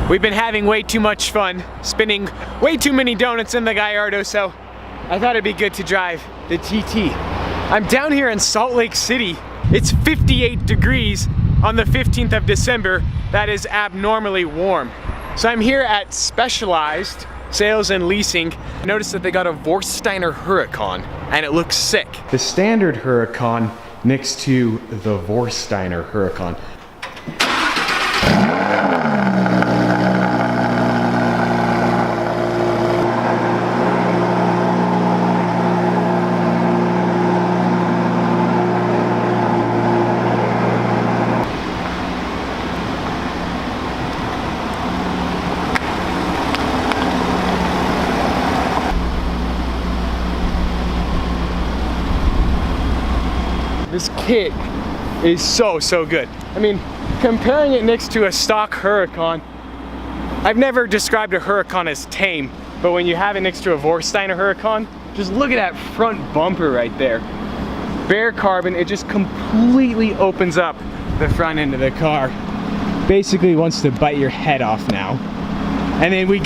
We've been having way too much fun, spinning way too many donuts in the Gallardo, so I thought it'd be good to drive the TT. I'm down here in Salt Lake City. It's 58 degrees on the 15th of December. That is abnormally warm. So I'm here at Specialized Sales and Leasing. I noticed that they got a Vorsteiner Huracan, and it looks sick. The standard Huracan next to the Vorsteiner Huracan. This kit is so good. I mean, comparing it next to a stock Huracan, I've never described a Huracan as tame, but when you have it next to a Vorsteiner Huracan, just look at that front bumper right there. Bare carbon, it just completely opens up the front end of the car. Basically wants to bite your head off now. And then we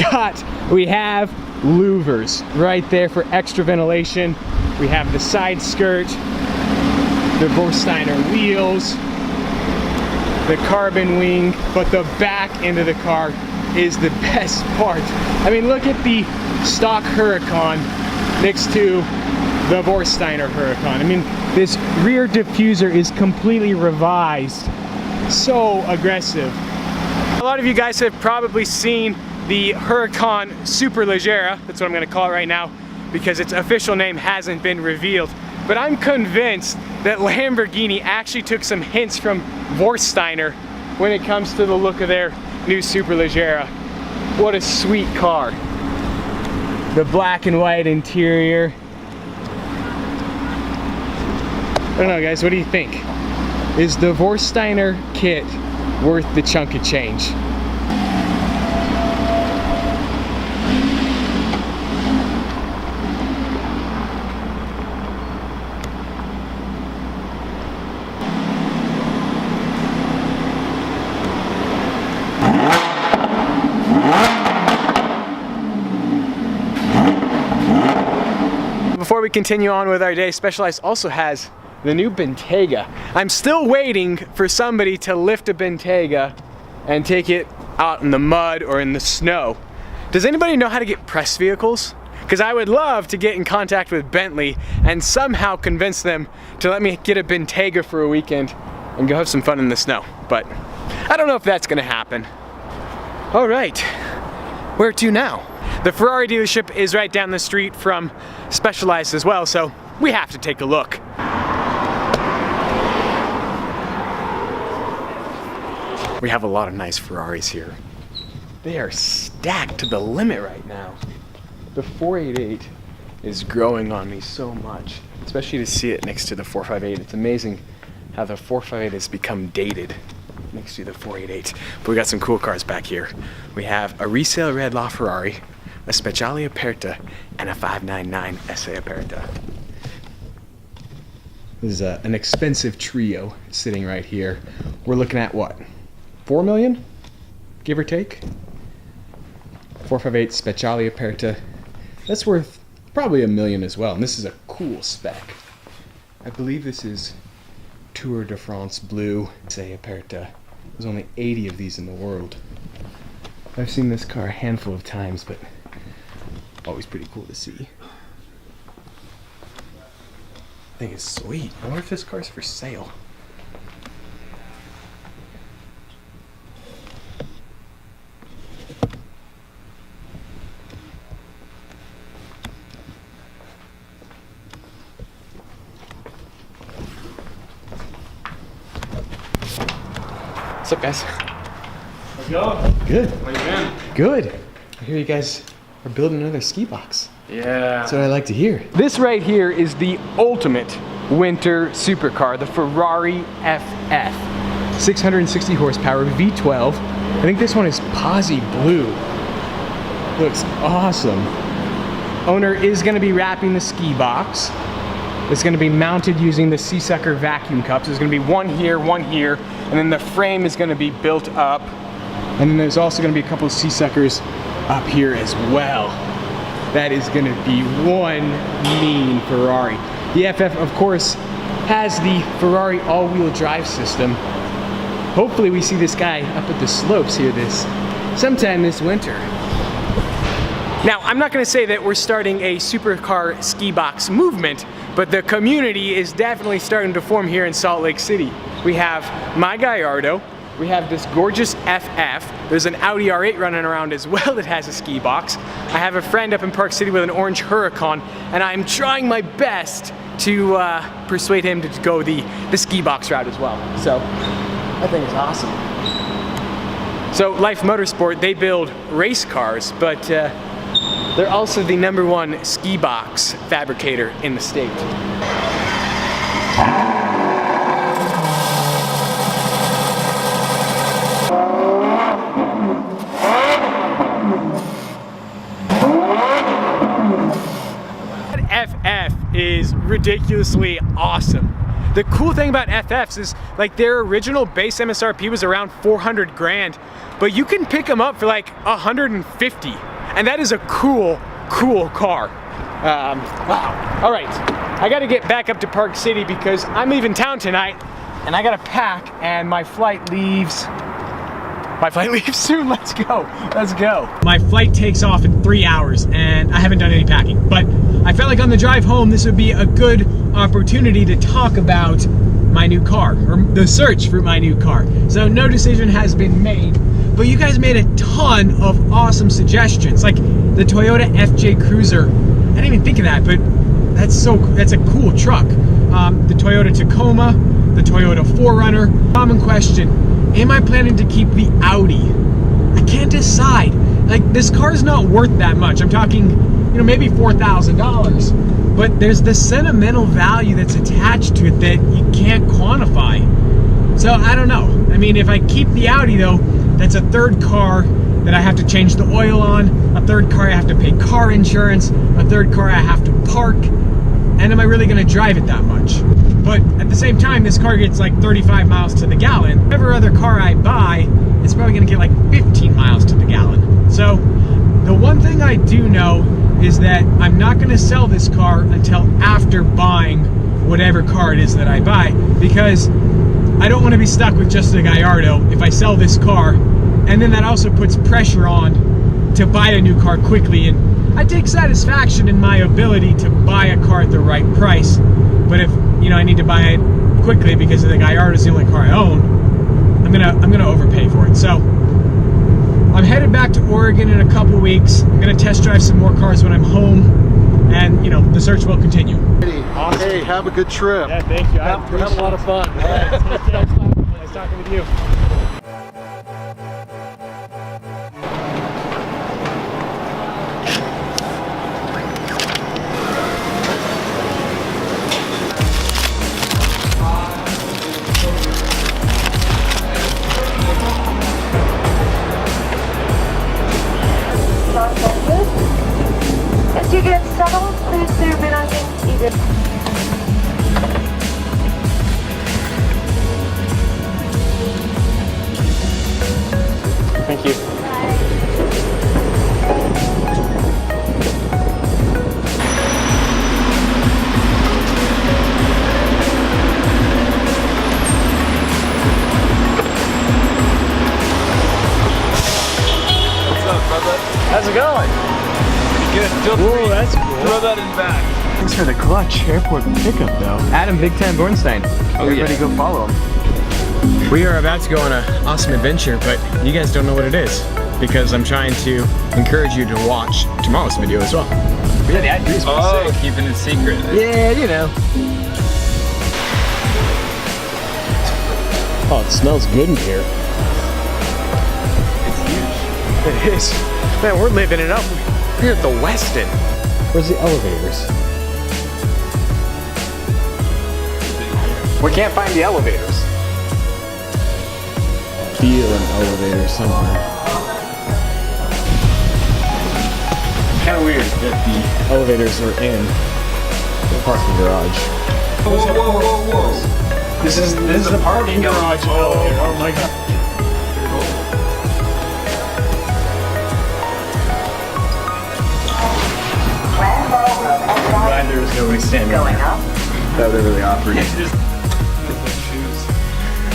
have louvers right there for extra ventilation. We have the side skirt, the Vorsteiner wheels, the carbon wing, but the back end of the car is the best part. I mean, look at the stock Huracan next to the Vorsteiner Huracan. I mean, this rear diffuser is completely revised. So aggressive. A lot of you guys have probably seen the Huracan Superleggera. That's what I'm gonna call it right now because its official name hasn't been revealed. But I'm convinced that Lamborghini actually took some hints from Vorsteiner when it comes to the look of their new Superleggera. What a sweet car. The black and white interior. I don't know, guys, what do you think? Is the Vorsteiner kit worth the chunk of change? Before we continue on with our day, Specialized also has the new Bentayga. I'm still waiting for somebody to lift a Bentayga and take it out in the mud or in the snow. Does anybody know how to get press vehicles? Because I would love to get in contact with Bentley and somehow convince them to let me get a Bentayga for a weekend and go have some fun in the snow. But I don't know if that's gonna happen. All right, where to now? The Ferrari dealership is right down the street from Specialized as well, so we have to take a look. We have a lot of nice Ferraris here. They are stacked to the limit right now. The 488 is growing on me so much, especially to see it next to the 458. It's amazing how the 458 has become dated next to the 488. But we got some cool cars back here. We have a resale red LaFerrari, a Speciale Aperta, and a 599 SA Aperta. This is an expensive trio sitting right here. We're looking at what? 4 million, give or take? 458 Speciale Aperta. That's worth probably $1 million as well. And this is a cool spec. I believe this is Tour de France Blue SA Aperta. There's only 80 of these in the world. I've seen this car a handful of times, but always pretty cool to see. I think it's sweet. I wonder if this car's for sale. What's up, guys? How's it going? Good. How you been? Good. I hear you guys are building another ski box. Yeah. That's what I like to hear. This right here is the ultimate winter supercar, the Ferrari FF. 660 horsepower, V12. I think this one is Posy Blue. Looks awesome. Owner is going to be wrapping the ski box. It's going to be mounted using the Seasucker vacuum cups. There's going to be one here, and then the frame is going to be built up And then there's also gonna be a couple of sea-suckers up here as well. That is gonna be one mean Ferrari. The FF, of course, has the Ferrari all-wheel drive system. Hopefully we see this guy up at the slopes here sometime this winter. Now, I'm not gonna say that we're starting a supercar ski box movement, but the community is definitely starting to form here in Salt Lake City. We have my Gallardo, we have this gorgeous FF, there's an Audi R8 running around as well that has a ski box. I have a friend up in Park City with an orange Huracan, and I'm trying my best to persuade him to go the ski box route as well. So, I think it's awesome. So, Life Motorsport, they build race cars, but they're also the #1 ski box fabricator in the state. FF is ridiculously awesome. The cool thing about FFs is like their original base MSRP was around 400 grand, but you can pick them up for like 150. And that is a cool car. Wow. All right, I gotta get back up to Park City because I'm leaving town tonight and I gotta pack and my flight leaves soon. Let's go. My flight takes off in 3 hours and I haven't done any packing, but I felt like on the drive home this would be a good opportunity to talk about my new car, or the search for my new car. So no decision has been made, but you guys made a ton of awesome suggestions, like the Toyota FJ Cruiser. I didn't even think of that, but that's a cool truck. The Toyota Tacoma, the Toyota 4Runner. Common question, am I planning to keep the Audi? I can't decide. Like, this car's not worth that much. I'm talking, you know, maybe $4,000. But there's the sentimental value that's attached to it that you can't quantify. So I don't know. I mean, if I keep the Audi though, that's a third car that I have to change the oil on, a third car I have to pay car insurance, a third car I have to park, and am I really gonna drive it that much? But at the same time, this car gets like 35 miles to the gallon. Whatever other car I buy, it's probably gonna get like 15 miles to the gallon. So the one thing I do know is that I'm not gonna sell this car until after buying whatever car it is that I buy, because I don't wanna be stuck with just a Gallardo if I sell this car, and then that also puts pressure on to buy a new car quickly. And I take satisfaction in my ability to buy a car at the right price, but if I need to buy it quickly because the Gallardo is the only car I own, I'm gonna overpay for it. So I'm headed back to Oregon in a couple weeks. I'm gonna test drive some more cars when I'm home, and the search will continue. Awesome. Hey, have a good trip. Yeah, thank you. Have a lot of fun. Nice talking with you. As you get settled, please do remain seated. Thank you. What's up, brother? How's it going? Good. Whoa, that's cool. Throw that in back. Thanks for the clutch airport pickup, though. Adam Big Time Bornstein. Everybody go follow him. We are about to go on an awesome adventure, but you guys don't know what it is because I'm trying to encourage you to watch tomorrow's video as well. But yeah, the idea is pretty sick. Keeping it secret. Yeah, Oh, it smells good in here. It's huge. It is. Man, we're living it up. We're here at the Westin. Where's the elevators? We can't find the elevators. Feel an elevator somewhere. Kind of weird that the Elevators are in the parking garage. Whoa. This is the parking garage elevator. Oh my god. there was nobody standing Going there. up. That would have really awkward.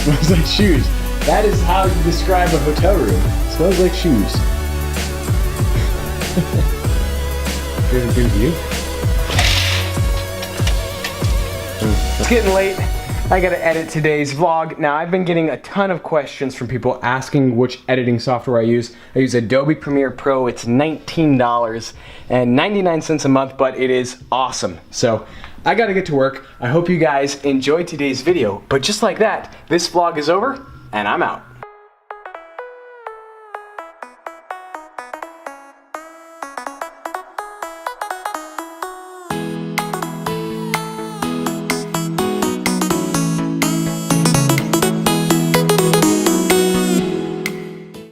Smells like shoes. That is how you describe a hotel room. Smells like shoes. Good view. It's getting late. I gotta edit today's vlog. Now, I've been getting a ton of questions from people asking which editing software I use. I use Adobe Premiere Pro. It's $19.99 a month, but it is awesome. So I gotta get to work. I hope you guys enjoyed today's video, but just like that, this vlog is over and I'm out.